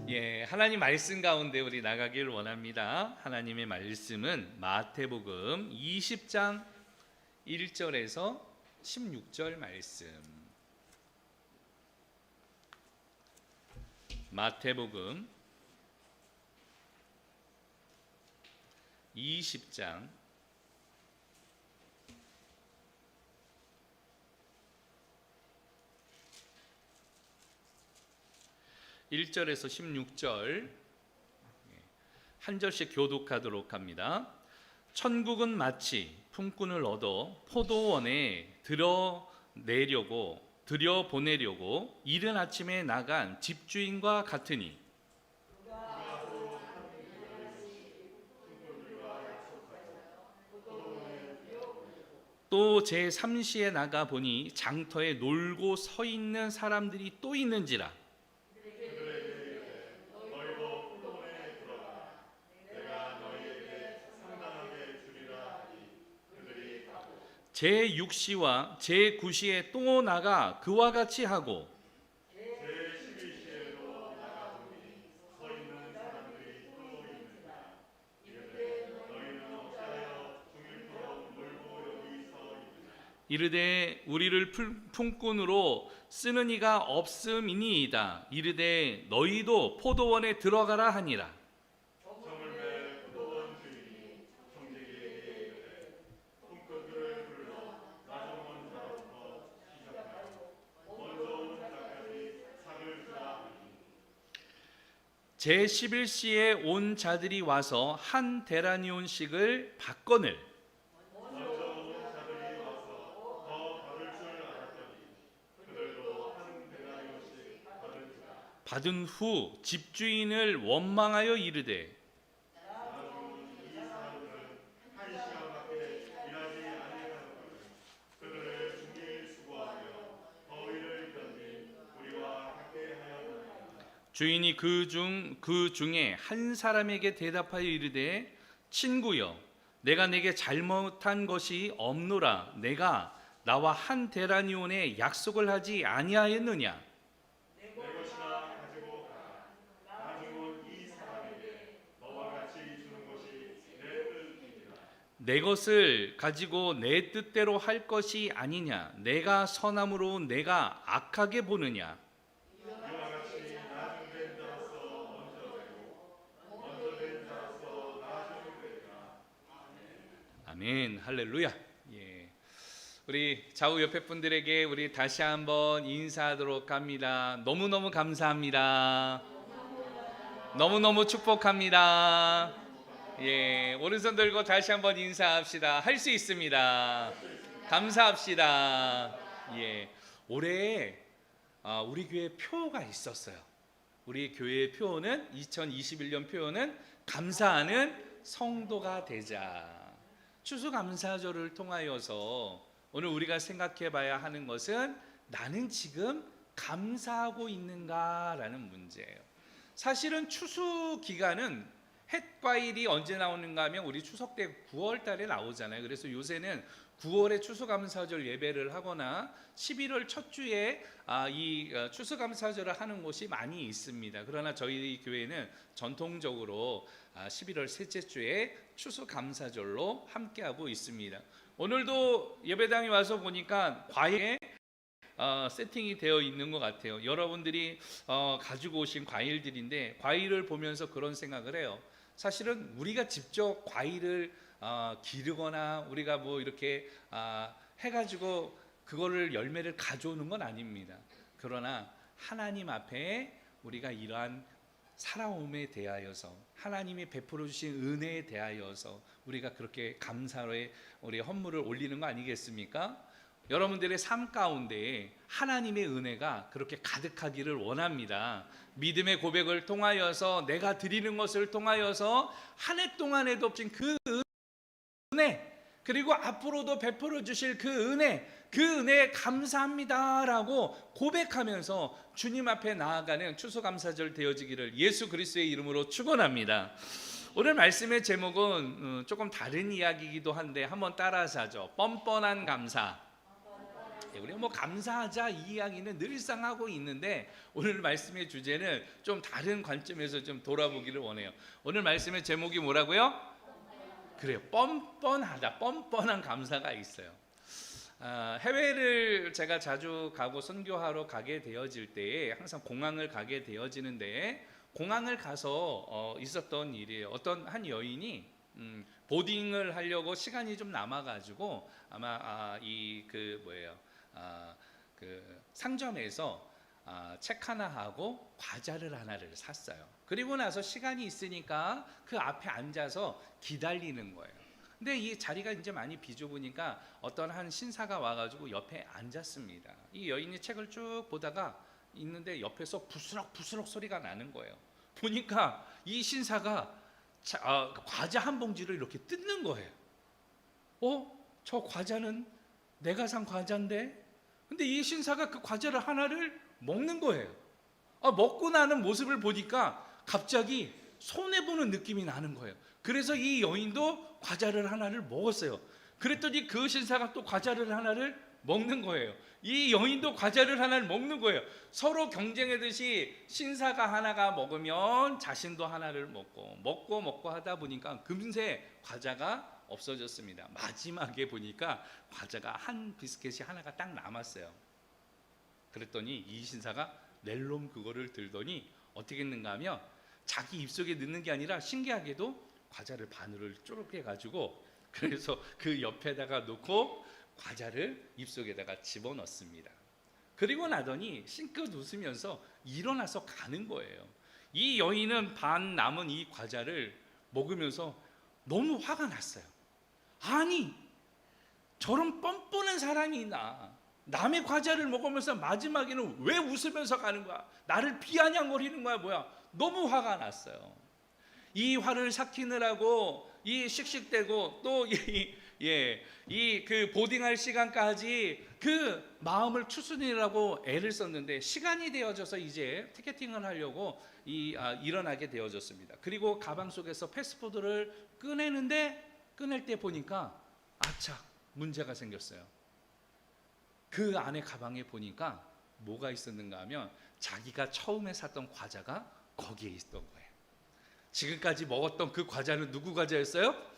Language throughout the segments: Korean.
예, 하나님 말씀 가운데 우리 나가길 원합니다. 하나님의 말씀은 마태복음 20장 1절에서 16절 말씀. 마태복음 20장 1절에서 16절 한 절씩 교독하도록 합니다. 천국은 마치 품꾼을 얻어 포도원에 들여보내려고 이른 아침에 나간 집주인과 같으니 또 제3시에 나가 보니 장터에 놀고 서 있는 사람들이 또 있는지라 제6시와 제9시에 또 나가 그와 같이 하고 이르되 우리를 품꾼으로 쓰는 이가 없음이니이다. 이르되 너희도 포도원에 들어가라 하니라. 제11시에 온 자들이 와서 한 데나리온씩을 받거늘 받은 후 집주인을 원망하여 이르되 주인이 그 중에 한 사람에게 대답하여 이르되 친구여 내가 내게 잘못한 것이 없노라. 내가 나와 한 데나리온의 약속을 하지 아니하였느냐. 내 것을 가지고 내 뜻대로 할 것이 아니냐. 내가 선함으로 내가 악하게 보느냐. 아멘. 할렐루야. 예. 우리 좌우 옆에 분들에게 우리 다시 한번 인사하도록 합니다. 너무너무 감사합니다. 너무너무 축복합니다. 예. 오른손 들고 다시 한번 인사합시다. 할 수 있습니다. 감사합시다. 예. 올해 우리 교회 표가 있었어요. 우리 교회의 표는 2021년 표는 감사하는 성도가 되자. 추수감사절을 통하여서 오늘 우리가 생각해 봐야 하는 것은 나는 지금 감사하고 있는가라는 문제예요. 사실은 추수 기간은 햇과일이 언제 나오는가 하면 우리 추석 때 9월 달에 나오잖아요. 그래서 요새는 9월에 추수감사절 예배를 하거나 11월 첫 주에 이 추수감사절을 하는 곳이 많이 있습니다. 그러나 저희 교회는 전통적으로 11월 셋째 주에 추수감사절로 함께하고 있습니다. 오늘도 예배당에 와서 보니까 과일에 세팅이 되어 있는 것 같아요. 여러분들이 가지고 오신 과일들인데 과일을 보면서 그런 생각을 해요. 사실은 우리가 직접 과일을 기르거나 우리가 뭐 이렇게 해가지고 그거를 열매를 가져오는 건 아닙니다. 그러나 하나님 앞에 우리가 이러한 살아옴에 대하여서 하나님이 베풀어 주신 은혜에 대하여서 우리가 그렇게 감사의 우리 헌물을 올리는 거 아니겠습니까? 여러분들의 삶 가운데 하나님의 은혜가 그렇게 가득하기를 원합니다. 믿음의 고백을 통하여서 내가 드리는 것을 통하여서 한 해 동안에도 없진 그 은혜 그리고 앞으로도 베풀어 주실 그 은혜에 감사합니다라고 고백하면서 주님 앞에 나아가는 추수감사절 되어지기를 예수 그리스도의 이름으로 축원합니다. 오늘 말씀의 제목은 조금 다른 이야기이기도 한데 한번 따라서 하죠. 뻔뻔한 감사. 우리가 뭐 감사하자 이 이야기는 늘상 하고 있는데 오늘 말씀의 주제는 좀 다른 관점에서 좀 돌아보기를 원해요. 오늘 말씀의 제목이 뭐라고요? 그래요. 뻔뻔하다. 뻔뻔한 감사가 있어요. 해외를 제가 자주 가고 선교하러 가게 되어질 때에 항상 공항을 가게 되어지는데 공항을 가서 있었던 일이에요. 어떤 한 여인이 보딩을 하려고 시간이 좀 남아가지고 아마 그 상점에서 책 하나 하고 과자를 하나를 샀어요. 그리고 나서 시간이 있으니까 그 앞에 앉아서 기다리는 거예요. 근데 이 자리가 이제 많이 비좁으니까 어떤 한 신사가 와가지고 옆에 앉았습니다. 이 여인이 책을 쭉 보다가 있는데 옆에서 부스럭부스럭 소리가 나는 거예요. 보니까 이 신사가 과자 한 봉지를 이렇게 뜯는 거예요. 저 과자는 내가 산 과자인데? 근데 이 신사가 그 과자를 하나를 먹는 거예요. 먹고 나는 모습을 보니까 갑자기 손해보는 느낌이 나는 거예요. 그래서 이 여인도 과자를 하나를 먹었어요. 그랬더니 그 신사가 또 과자를 하나를 먹는 거예요. 이 여인도 과자를 하나를 먹는 거예요. 서로 경쟁하듯이 신사가 하나가 먹으면 자신도 하나를 먹고 하다 보니까 금세 과자가 없어졌습니다. 마지막에 보니까 과자가 한 비스켓이 하나가 딱 남았어요. 그랬더니 이 신사가 낼름 그거를 들더니 어떻게 했는가 하면 자기 입속에 넣는 게 아니라 신기하게도 과자를 반으로 쪼르게 해가지고 그래서 그 옆에다가 놓고 과자를 입속에다가 집어넣습니다. 그리고 나더니 싱긋 웃으면서 일어나서 가는 거예요. 이 여인은 반 남은 이 과자를 먹으면서 너무 화가 났어요. 아니 저런 뻔뻔한 사람이 있나? 남의 과자를 먹으면서 마지막에는 왜 웃으면서 가는 거야? 나를 비아냥거리는 거야 뭐야? 너무 화가 났어요. 이 화를 삭히느라고 이 씩씩대고 또 그 보딩할 시간까지 그 마음을 추스리라고 애를 썼는데 시간이 되어져서 이제 티켓팅을 하려고 일어나게 되어졌습니다. 그리고 가방 속에서 패스포드를 꺼낼 때 보니까 아차 문제가 생겼어요. 그 안에 가방에 보니까 뭐가 있었는가 하면 자기가 처음에 샀던 과자가 거기에 있던 거예요. 지금까지 먹었던 그 과자는 누구 과자였어요?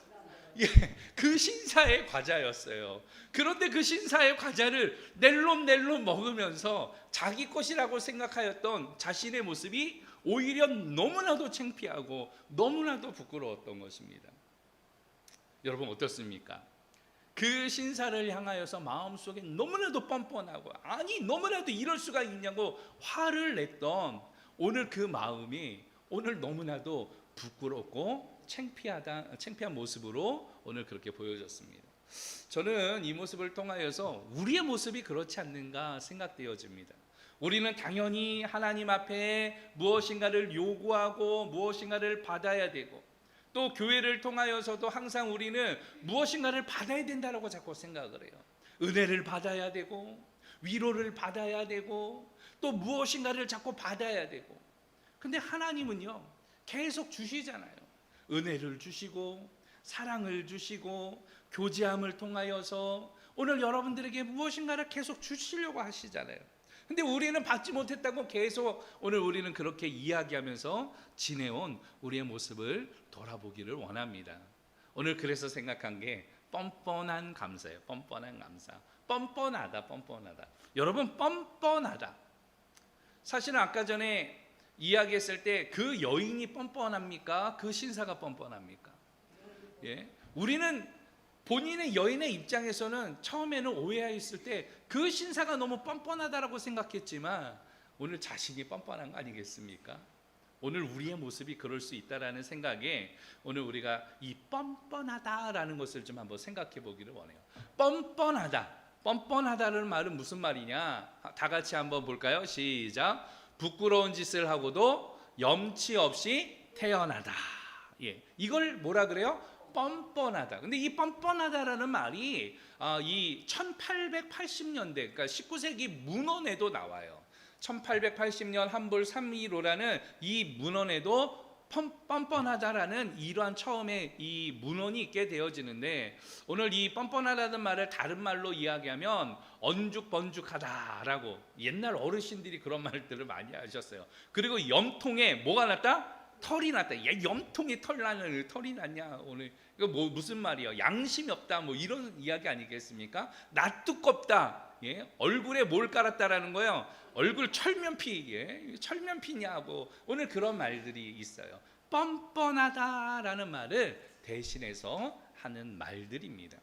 그 신사의 과자였어요. 그런데 그 신사의 과자를 낼름 먹으면서 자기 것이라고 생각하였던 자신의 모습이 오히려 너무나도 창피하고 너무나도 부끄러웠던 것입니다. 여러분 어떻습니까? 그 신사를 향하여서 마음속에 너무나도 뻔뻔하고 아니 너무나도 이럴 수가 있냐고 화를 냈던 오늘 그 마음이 오늘 너무나도 부끄럽고 창피한 모습으로 오늘 그렇게 보여졌습니다. 저는 이 모습을 통하여서 우리의 모습이 그렇지 않는가 생각되어집니다. 우리는 당연히 하나님 앞에 무엇인가를 요구하고 무엇인가를 받아야 되고 또 교회를 통하여서도 항상 우리는 무엇인가를 받아야 된다고 자꾸 생각을 해요. 은혜를 받아야 되고 위로를 받아야 되고 또 무엇인가를 자꾸 받아야 되고 근데 하나님은요 계속 주시잖아요. 은혜를 주시고 사랑을 주시고 교제함을 통하여서 오늘 여러분들에게 무엇인가를 계속 주시려고 하시잖아요. 근데 우리는 받지 못했다고 계속 오늘 우리는 그렇게 이야기하면서 지내온 우리의 모습을 돌아보기를 원합니다. 오늘 그래서 생각한 게 뻔뻔한 감사예요. 뻔뻔한 감사. 뻔뻔하다. 여러분 뻔뻔하다. 사실은 아까 전에 이야기했을 때 그 여인이 뻔뻔합니까? 그 신사가 뻔뻔합니까? 우리는 본인의 여인의 입장에서는 처음에는 오해했을 때 그 신사가 너무 뻔뻔하다라고 생각했지만 오늘 자신이 뻔뻔한 거 아니겠습니까? 오늘 우리의 모습이 그럴 수 있다라는 생각에 오늘 우리가 이 뻔뻔하다라는 것을 좀 한번 생각해 보기를 원해요. 뻔뻔하다는 말은 무슨 말이냐? 다 같이 한번 볼까요? 시작. 부끄러운 짓을 하고도 염치 없이 태어나다. 이걸 뭐라 그래요? 뻔뻔하다. 근데 이 뻔뻔하다라는 말이 이 1880년대 그러니까 19세기 문헌에도 나와요. 1880년 한불 315라는 이 문헌에도 뻔뻔하다라는 이러한 처음에 이 문헌이 있게 되어지는데, 오늘 이 뻔뻔하다는 말을 다른 말로 이야기하면 언죽번죽하다라고, 옛날 어르신들이 그런 말들을 많이 하셨어요. 그리고 염통에 뭐가 났다? 털이 났다. 야, 염통에 털이 났냐 오늘, 이거 뭐 무슨 말이야? 양심이 없다, 뭐 이런 이야기 아니겠습니까? 낯두껍다. 예? 얼굴에 뭘 깔았다라는 거예요. 얼굴 철면피, 예? 철면피냐, 뭐 오늘 그런 말들이 있어요. 뻔뻔하다라는 말을 대신해서 하는 말들입니다.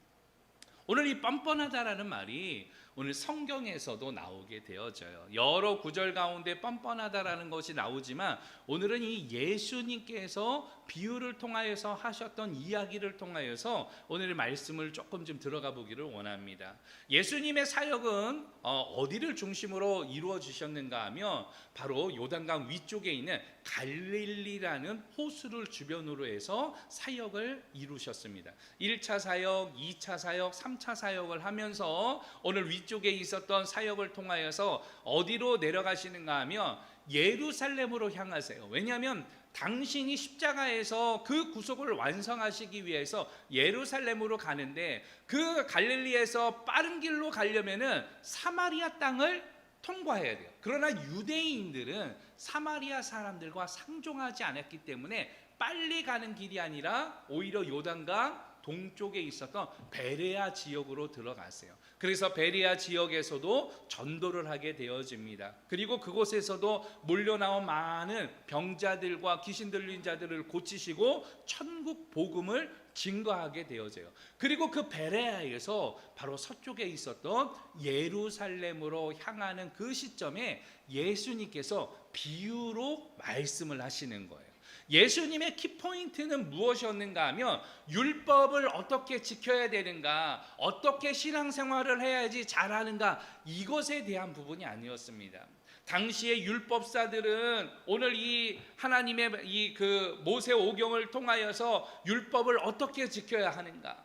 오늘 이 뻔뻔하다라는 말이 오늘 성경에서도 나오게 되어져요. 여러 구절 가운데 뻔뻔하다라는 것이 나오지만, 오늘은 이 예수님께서 비유를 통하여서 하셨던 이야기를 통하여서 오늘의 말씀을 조금 좀 들어가 보기를 원합니다. 예수님의 사역은 어디를 중심으로 이루어지셨는가 하면 바로 요단강 위쪽에 있는 갈릴리라는 호수를 주변으로 해서 사역을 이루셨습니다. 1차 사역, 2차 사역, 3차 사역을 하면서 오늘 위쪽에 있었던 사역을 통하여서 어디로 내려가시는가 하면 예루살렘으로 향하세요. 왜냐하면 당신이 십자가에서 그 구속을 완성하시기 위해서 예루살렘으로 가는데, 그 갈릴리에서 빠른 길로 가려면은 사마리아 땅을 통과해야 돼요. 그러나 유대인들은 사마리아 사람들과 상종하지 않았기 때문에 빨리 가는 길이 아니라 오히려 요단강 동쪽에 있었던 베레아 지역으로 들어갔어요. 그래서 베레아 지역에서도 전도를 하게 되어집니다. 그리고 그곳에서도 몰려나온 많은 병자들과 귀신 들린 자들을 고치시고 천국 복음을 증거하게 되어져요. 그리고 그 베레아에서 바로 서쪽에 있었던 예루살렘으로 향하는 그 시점에 예수님께서 비유로 말씀을 하시는 거예요. 예수님의 키포인트는 무엇이었는가 하면 율법을 어떻게 지켜야 되는가, 어떻게 신앙생활을 해야지 잘하는가, 이것에 대한 부분이 아니었습니다. 당시의 율법사들은 오늘 이 하나님의 이 그 모세오경을 통하여서 율법을 어떻게 지켜야 하는가,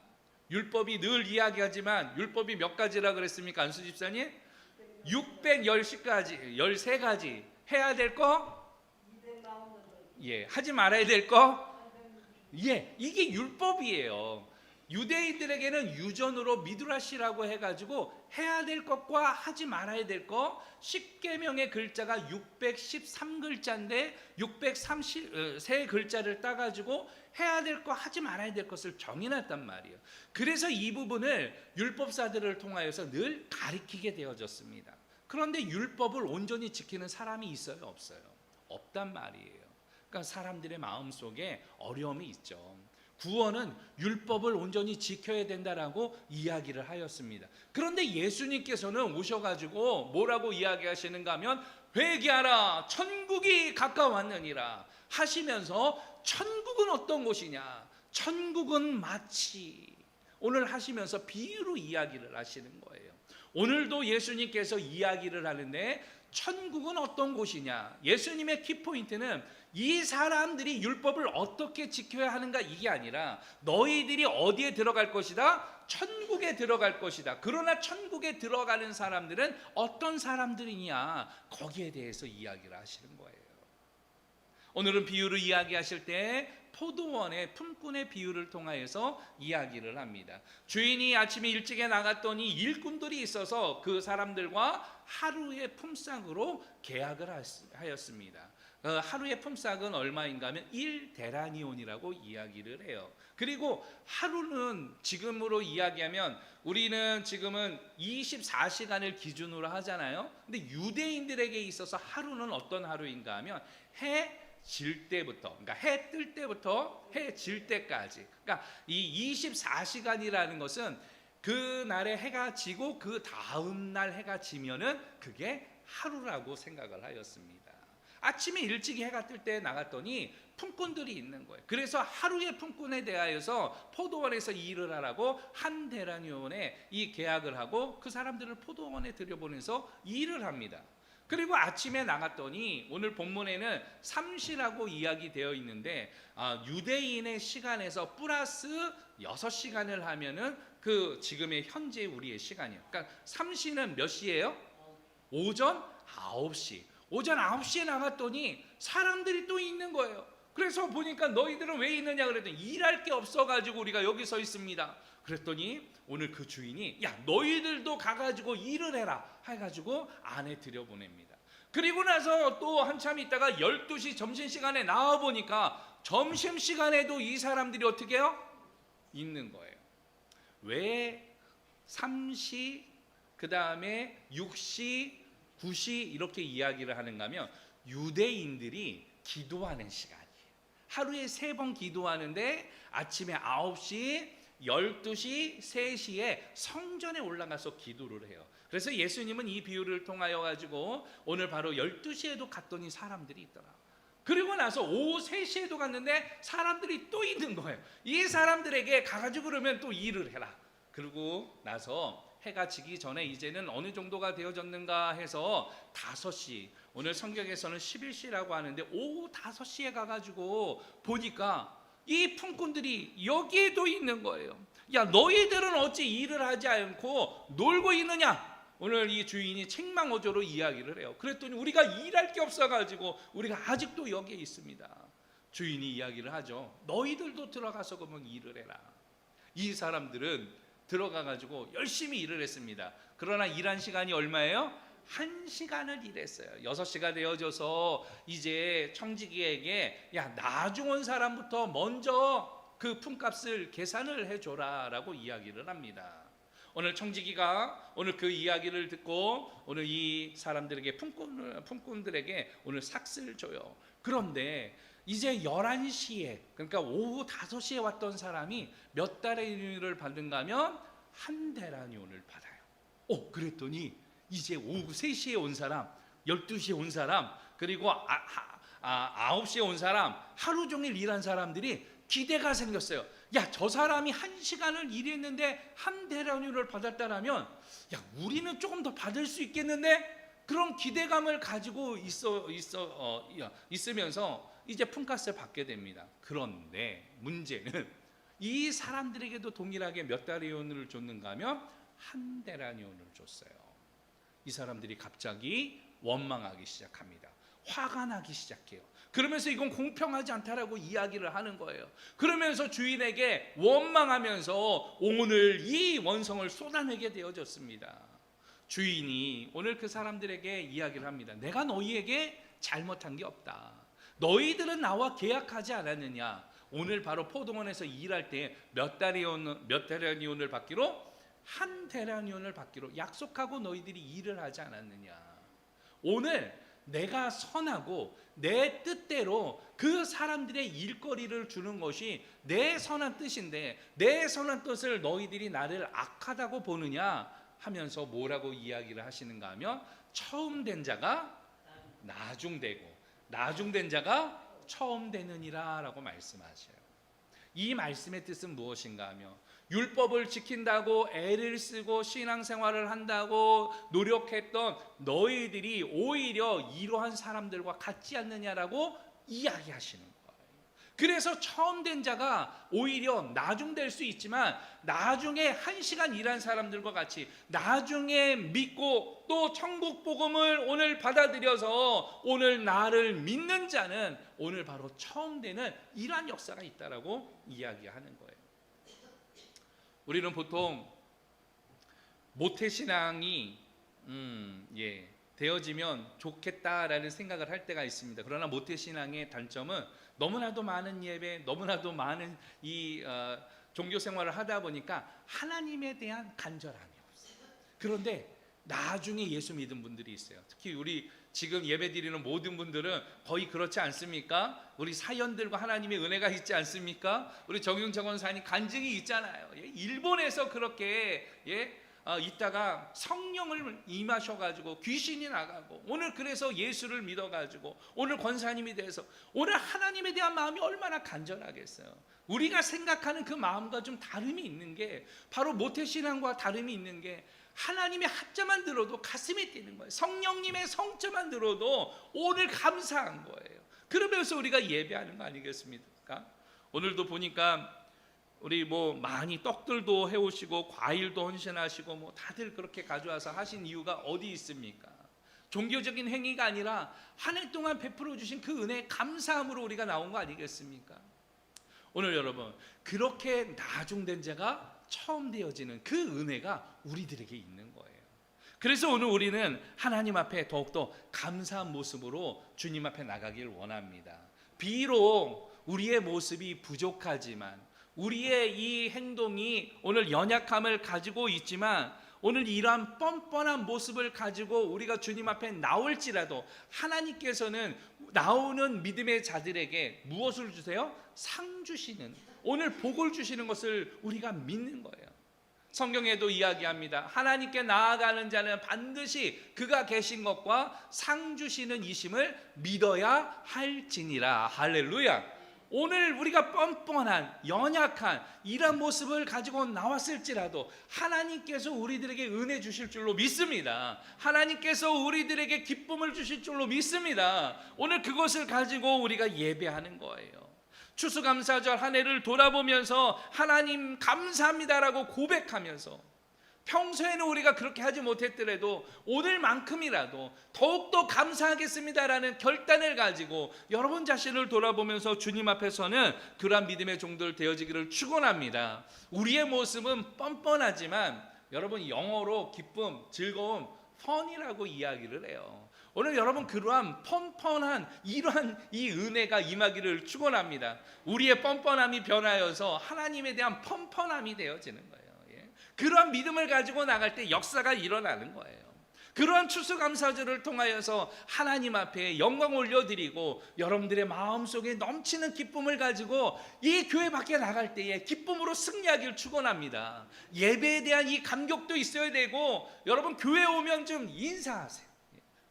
율법이 늘 이야기하지만 율법이 몇 가지라 그랬습니까, 안수 집사님? 610가지, 13가지 해야 될 거, 예, 하지 말아야 될 거, 예, 이게 율법이에요. 유대인들에게는 유전으로 미드라시라고 해가지고 해야 될 것과 하지 말아야 될 것, 10계명의 글자가 613글자인데 633글자를 따가지고 해야 될 것, 하지 말아야 될 것을 정해놨단 말이에요. 그래서 이 부분을 율법사들을 통하여서 늘 가리키게 되어졌습니다. 그런데 율법을 온전히 지키는 사람이 있어요, 없어요? 없단 말이에요. 그러니까 사람들의 마음속에 어려움이 있죠. 구원은 율법을 온전히 지켜야 된다라고 이야기를 하였습니다. 그런데 예수님께서는 오셔가지고 뭐라고 이야기하시는가 하면 회개하라, 천국이 가까웠느니라 하시면서, 천국은 어떤 곳이냐, 천국은 마치, 오늘 하시면서 비유로 이야기를 하시는 거예요. 오늘도 예수님께서 이야기를 하는데 천국은 어떤 곳이냐, 예수님의 키포인트는 이 사람들이 율법을 어떻게 지켜야 하는가, 이게 아니라 너희들이 어디에 들어갈 것이다? 천국에 들어갈 것이다. 그러나 천국에 들어가는 사람들은 어떤 사람들이냐, 거기에 대해서 이야기를 하시는 거예요. 오늘은 비유를 이야기하실 때 포도원의 품꾼의 비유를 통하여서 이야기를 합니다. 주인이 아침에 일찍에 나갔더니 일꾼들이 있어서 그 사람들과 하루의 품삯으로 계약을 하였습니다. 하루의 품삯은 얼마인가 하면 1데나리온이라고 이야기를 해요. 그리고 하루는 지금으로 이야기하면 우리는 지금은 24시간을 기준으로 하잖아요. 근데 유대인들에게 있어서 하루는 어떤 하루인가 하면 해 질 때부터, 그러니까 해 뜰 때부터 해 질 때까지, 그러니까 이 24시간이라는 것은 그 날에 해가 지고 그 다음 날 해가 지면은 그게 하루라고 생각을 하였습니다. 아침에 일찍 해가 뜰 때 나갔더니 품꾼들이 있는 거예요. 그래서 하루의 품꾼에 대하여서 포도원에서 일을 하라고 1데나리온에 이 계약을 하고 그 사람들을 포도원에 들여보내서 일을 합니다. 그리고 아침에 나갔더니 오늘 본문에는 삼시라고 이야기되어 있는데, 유대인의 시간에서 플러스 6시간을 하면은 그 지금의 현재 우리의 시간이에요. 그러니까 삼시는 몇 시예요? 오전 9시. 오전 9시에 나갔더니 사람들이 또 있는 거예요. 그래 그래서 보니까 너희들은 왜 있느냐 그랬더니 일할 게 없어가지고 우리가 여기 서 있습니다. 그랬더니 오늘 그 주인이 야 너희들도 가가지고 일을 해라 해가지고 안에 들여보냅니다. 그리고 나서 또 한참 있다가 12시 점심시간에 나와보니까 점심시간에도 이 사람들이 어떻게 해요? 있는 거예요. 왜 3시 그 다음에 6시 9시 이렇게 이야기를 하는가 하면 유대인들이 기도하는 시간이에요. 하루에 3번 기도하는데 아침에 9시 12시 3시에 성전에 올라가서 기도를 해요. 그래서 예수님은 이 비유를 통하여 가지고 오늘 바로 12시에도 갔더니 사람들이 있더라. 그리고 나서 오후 3시에도 갔는데 사람들이 또 있는 거예요. 이 사람들에게 가가지고 그러면 또 일을 해라. 그리고 나서 해가 지기 전에 이제는 어느 정도가 되어졌는가 해서 5시, 오늘 성경에서는 11시라고 하는데 오후 5시에 가가지고 보니까 이 품꾼들이 여기에도 있는 거예요. 야 너희들은 어찌 일을 하지 않고 놀고 있느냐? 오늘 이 주인이 책망어조로 이야기를 해요. 그랬더니 우리가 일할 게 없어가지고 우리가 아직도 여기에 있습니다. 주인이 이야기를 하죠. 너희들도 들어가서 그러면 일을 해라. 이 사람들은 들어가가지고 열심히 일을 했습니다. 그러나 일한 시간이 얼마예요? 1시간을 일했어요. 6시가 되어져서 이제 청지기에게 야 나중 온 사람부터 먼저 그 품값을 계산을 해줘라 라고 이야기를 합니다. 오늘 청지기가 오늘 그 이야기를 듣고 오늘 이 사람들에게 품꾼들에게 오늘 삭스를 줘요. 그런데 이제 11시에 그러니까 오후 5시에 왔던 사람이 몇 데나리온을 받는가 하면 1데나리온을 받아요. 그랬더니 이제 오후 3시에 온 사람, 12시에 온 사람, 그리고 9시에 온 사람, 하루 종일 일한 사람들이 기대가 생겼어요. 야, 저 사람이 1시간을 일했는데 1데나리온을 받았다라면 야, 우리는 조금 더 받을 수 있겠는데? 그런 기대감을 가지고 있으면서 이제 품값을 받게 됩니다. 그런데 문제는 이 사람들에게도 동일하게 몇 데나리온을 줬는가 하면 1데나리온을 줬어요. 이 사람들이 갑자기 원망하기 시작합니다. 화가 나기 시작해요. 그러면서 이건 공평하지 않다라고 이야기를 하는 거예요. 그러면서 주인에게 원망하면서 오늘 이 원성을 쏟아내게 되어졌습니다. 주인이 오늘 그 사람들에게 이야기를 합니다. 내가 너희에게 잘못한 게 없다. 너희들은 나와 계약하지 않았느냐. 오늘 바로 포도원에서 일할 때 몇 데나리온을 받기로 1데나리온을 받기로 약속하고 너희들이 일을 하지 않았느냐. 오늘 내가 선하고 내 뜻대로 그 사람들의 일거리를 주는 것이 내 선한 뜻인데 내 선한 뜻을 너희들이 나를 악하다고 보느냐 하면서 뭐라고 이야기를 하시는가 하면 처음 된 자가 나중되고 나중된 자가 처음 되느니라 라고 말씀하셔요. 이 말씀의 뜻은 무엇인가 하며 율법을 지킨다고 애를 쓰고 신앙생활을 한다고 노력했던 너희들이 오히려 이러한 사람들과 같지 않느냐라고 이야기하시는 거예요. 그래서 처음 된 자가 오히려 나중될 수 있지만 나중에 1시간 일한 사람들과 같이 나중에 믿고 또 천국 복음을 오늘 받아들여서 오늘 나를 믿는 자는 오늘 바로 처음 되는 이러한 역사가 있다라고 이야기하는 거예요. 우리는 보통 모태신앙이 되어지면 좋겠다라는 생각을 할 때가 있습니다. 그러나 모태신앙의 단점은 너무나도 많은 예배, 너무나도 많은 이 종교 생활을 하다 보니까 하나님에 대한 간절함이 없어요. 그런데 나중에 예수 믿은 분들이 있어요. 특히 우리 지금 예배 드리는 모든 분들은 거의 그렇지 않습니까? 우리 사연들과 하나님의 은혜가 있지 않습니까? 우리 정윤정 원사님 간증이 있잖아요. 일본에서 그렇게 있다가 성령을 임하셔가지고 귀신이 나가고 오늘 그래서 예수를 믿어가지고 오늘 권사님이 돼서 오늘 하나님에 대한 마음이 얼마나 간절하겠어요. 우리가 생각하는 그 마음과 좀 다름이 있는 게 바로 모태신앙과 다름이 있는 게 하나님의 한자만 들어도 가슴이 뛰는 거예요. 성령님의 성자만 들어도 오늘 감사한 거예요. 그러면서 우리가 예배하는 거 아니겠습니까? 오늘도 보니까 우리 많이 떡들도 해오시고 과일도 헌신하시고 다들 그렇게 가져와서 하신 이유가 어디 있습니까? 종교적인 행위가 아니라 한 해 동안 베풀어 주신 그 은혜에 감사함으로 우리가 나온 거 아니겠습니까? 오늘 여러분, 그렇게 나중된 자가 처음 되어지는 그 은혜가 우리들에게 있는 거예요. 그래서 오늘 우리는 하나님 앞에 더욱더 감사한 모습으로 주님 앞에 나가길 원합니다. 비록 우리의 모습이 부족하지만, 우리의 이 행동이 오늘 연약함을 가지고 있지만, 오늘 이러한 뻔뻔한 모습을 가지고 우리가 주님 앞에 나올지라도 하나님께서는 나오는 믿음의 자들에게 무엇을 주세요? 상 주시는, 오늘 복을 주시는 것을 우리가 믿는 거예요. 성경에도 이야기합니다. 하나님께 나아가는 자는 반드시 그가 계신 것과 상 주시는 이심을 믿어야 할지니라. 할렐루야. 오늘 우리가 뻔뻔한, 연약한 이런 모습을 가지고 나왔을지라도 하나님께서 우리들에게 은혜 주실 줄로 믿습니다. 하나님께서 우리들에게 기쁨을 주실 줄로 믿습니다. 오늘 그것을 가지고 우리가 예배하는 거예요. 추수감사절 한 해를 돌아보면서 하나님 감사합니다라고 고백하면서, 평소에는 우리가 그렇게 하지 못했더라도 오늘만큼이라도 더욱더 감사하겠습니다라는 결단을 가지고 여러분 자신을 돌아보면서 주님 앞에서는 그러한 믿음의 종들 되어지기를 축원합니다. 우리의 모습은 뻔뻔하지만 여러분, 영어로 기쁨, 즐거움, 펀이라고 이야기를 해요. 오늘 여러분, 그러한 뻔뻔한 이러한 이 은혜가 임하기를 축원합니다. 우리의 뻔뻔함이 변하여서 하나님에 대한 뻔뻔함이 되어지는 거예요. 그러한 믿음을 가지고 나갈 때 역사가 일어나는 거예요. 그러한 추수감사절을 통하여서 하나님 앞에 영광 올려드리고 여러분들의 마음속에 넘치는 기쁨을 가지고 이 교회 밖에 나갈 때에 기쁨으로 승리하기를 축원합니다. 예배에 대한 이 감격도 있어야 되고, 여러분 교회 오면 좀 인사하세요.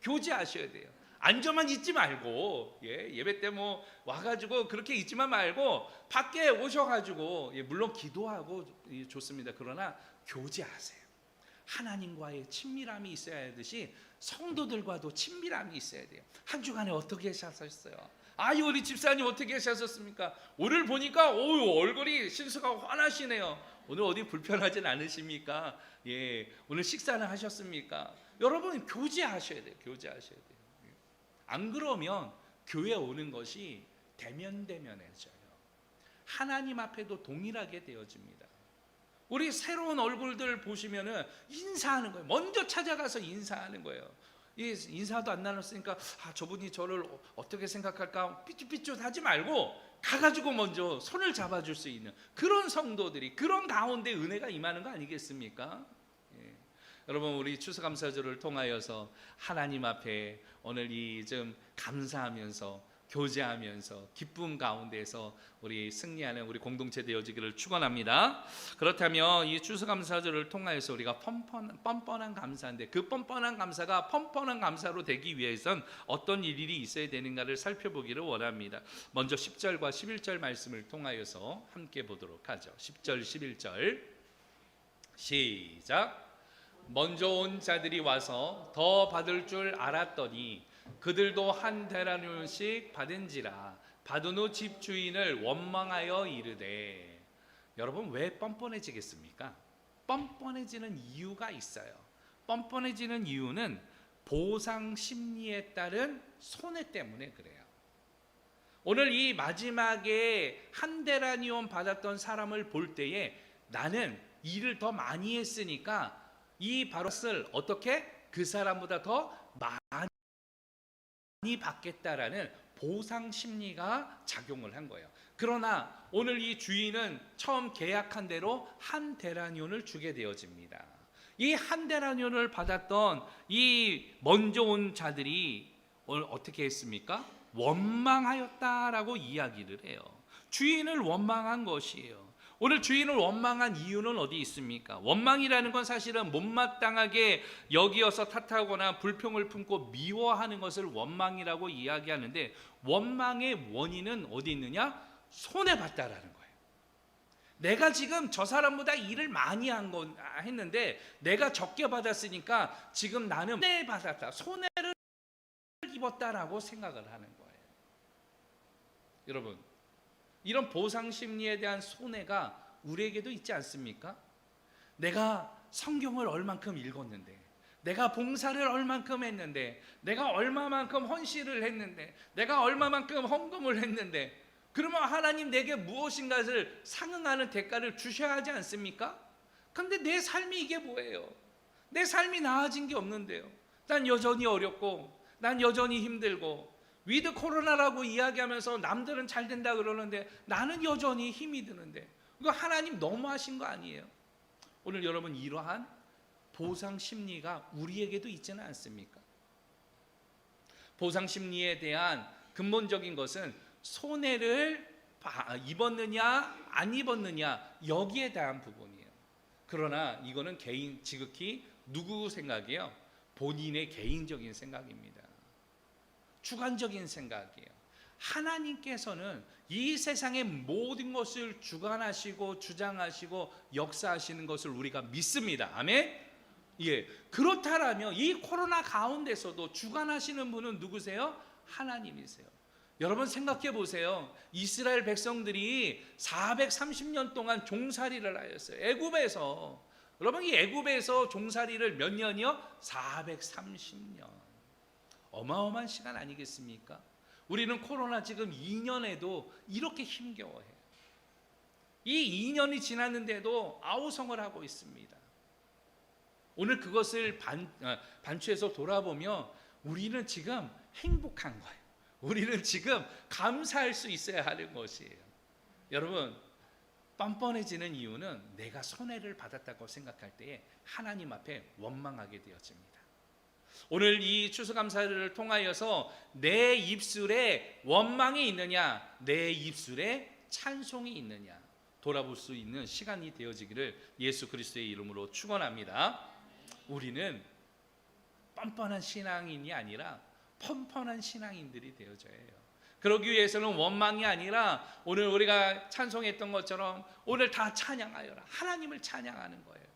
교제하셔야 돼요. 앉아만 있지 말고, 예배 때 뭐 와가지고 그렇게 있지만 말고 밖에 오셔가지고, 물론 기도하고 좋습니다. 그러나 교제하세요. 하나님과의 친밀함이 있어야 하듯이 성도들과도 친밀함이 있어야 돼요. 한 주간에 어떻게 사셨어요? 아유, 우리 집사님 어떻게 사셨습니까? 오늘 보니까 얼굴이 신수가 환하시네요. 오늘 어디 불편하진 않으십니까? 오늘 식사는 하셨습니까? 여러분, 교제하셔야 돼요. 교제하셔야 돼요. 안 그러면 교회 오는 것이 대면대면해져요. 하나님 앞에도 동일하게 되어집니다. 우리 새로운 얼굴들 보시면은 인사하는 거예요. 먼저 찾아가서 인사하는 거예요. 인사도 안 나눴으니까 저분이 저를 어떻게 생각할까 삐뚤삐뚤 하지 말고 가가지고 먼저 손을 잡아줄 수 있는 그런 성도들이, 그런 가운데 은혜가 임하는 거 아니겠습니까? 여러분, 우리 추수감사절을 통하여서 하나님 앞에 오늘 이 좀 감사하면서 교제하면서 기쁨 가운데서 우리 승리하는 우리 공동체 되어지기를 축원합니다. 그렇다면 이 추수감사절을 통하여서 우리가 뻔뻔한 감사인데, 그 뻔뻔한 감사가 뻔뻔한 감사로 되기 위해선 어떤 일이 있어야 되는가를 살펴보기를 원합니다. 먼저 10절과 11절 말씀을 통하여서 함께 보도록 하죠. 10절 11절 시작. 먼저 온 자들이 와서 더 받을 줄 알았더니 그들도 한 데나리온씩 받은지라. 받은 후 집주인을 원망하여 이르되. 여러분, 왜 뻔뻔해지겠습니까? 뻔뻔해지는 이유가 있어요. 뻔뻔해지는 이유는 보상 심리에 따른 손해 때문에 그래요. 오늘 이 마지막에 한 데나리온 받았던 사람을 볼 때에 나는 일을 더 많이 했으니까 이 바롯을 어떻게 그 사람보다 더 많이 받겠다라는 보상 심리가 작용을 한 거예요. 그러나 오늘 이 주인은 처음 계약한 대로 한 데나리온을 주게 되어집니다. 이 한 데나리온을 받았던 이 먼저 온 자들이 오늘 어떻게 했습니까? 원망하였다라고 이야기를 해요. 주인을 원망한 것이에요. 오늘 주인을 원망한 이유는 어디 있습니까? 원망이라는 건 사실은 못마땅하게 여기어서 탓하거나 불평을 품고 미워하는 것을 원망이라고 이야기하는데, 원망의 원인은 어디 있느냐? 손해봤다라는 거예요. 내가 지금 저 사람보다 일을 많이 했는데 내가 적게 받았으니까 지금 나는 손해받았다, 손해를 입었다라고 생각을 하는 거예요. 여러분, 이런 보상 심리에 대한 손해가 우리에게도 있지 않습니까? 내가 성경을 얼만큼 읽었는데, 내가 봉사를 얼만큼 했는데, 내가 얼마만큼 헌신을 했는데, 내가 얼마만큼 헌금을 했는데, 그러면 하나님 내게 무엇인가를 상응하는 대가를 주셔야 하지 않습니까? 그런데 내 삶이 이게 뭐예요? 내 삶이 나아진 게 없는데요. 난 여전히 어렵고, 난 여전히 힘들고, 위드 코로나라고 이야기하면서 남들은 잘 된다 그러는데 나는 여전히 힘이 드는데, 이거 하나님 너무하신 거 아니에요? 오늘 여러분, 이러한 보상 심리가 우리에게도 있지는 않습니까? 보상 심리에 대한 근본적인 것은 손해를 입었느냐 안 입었느냐, 여기에 대한 부분이에요. 그러나 이거는 지극히 누구 생각이에요? 본인의 개인적인 생각입니다. 주관적인 생각이에요. 하나님께서는 이 세상의 모든 것을 주관하시고 주장하시고 역사하시는 것을 우리가 믿습니다. 아멘? 예. 그렇다라면 이 코로나 가운데서도 주관하시는 분은 누구세요? 하나님이세요. 여러분 생각해 보세요. 이스라엘 백성들이 430년 동안 종살이를 하였어요. 애굽에서. 여러분, 이 애굽에서 종살이를 몇 년이요? 430년. 어마어마한 시간 아니겠습니까? 우리는 코로나 지금 2년에도 이렇게 힘겨워해요. 이 2년이 지났는데도 아우성을 하고 있습니다. 오늘 그것을 반추해서 돌아보면 우리는 지금 행복한 거예요. 우리는 지금 감사할 수 있어야 하는 것이에요. 여러분, 뻔뻔해지는 이유는 내가 손해를 받았다고 생각할 때에 하나님 앞에 원망하게 되어집니다. 오늘 이 추수감사를 통하여서 내 입술에 원망이 있느냐, 내 입술에 찬송이 있느냐 돌아볼 수 있는 시간이 되어지기를 예수 그리스도의 이름으로 축원합니다. 우리는 뻔뻔한 신앙인이 아니라 펀펀한 신앙인들이 되어져야 해요. 그러기 위해서는 원망이 아니라 오늘 우리가 찬송했던 것처럼 오늘 다 찬양하여라, 하나님을 찬양하는 거예요.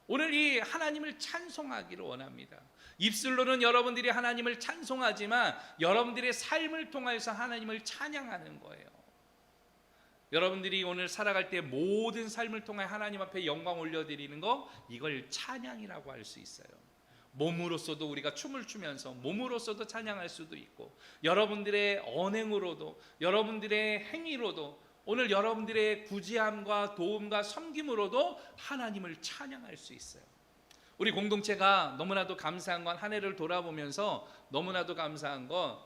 오늘 이 하나님을 찬송하기를 원합니다. 입술로는 여러분들이 하나님을 찬송하지만 여러분들의 삶을 통해서 하나님을 찬양하는 거예요. 여러분들이 오늘 살아갈 때 모든 삶을 통해 하나님 앞에 영광 올려드리는 거, 이걸 찬양이라고 할 수 있어요. 몸으로서도 우리가 춤을 추면서 몸으로서도 찬양할 수도 있고, 여러분들의 언행으로도, 여러분들의 행위로도, 오늘 여러분들의 구제함과 도움과 섬김으로도 하나님을 찬양할 수 있어요. 우리 공동체가 너무나도 감사한 건, 한 해를 돌아보면서 너무나도 감사한 건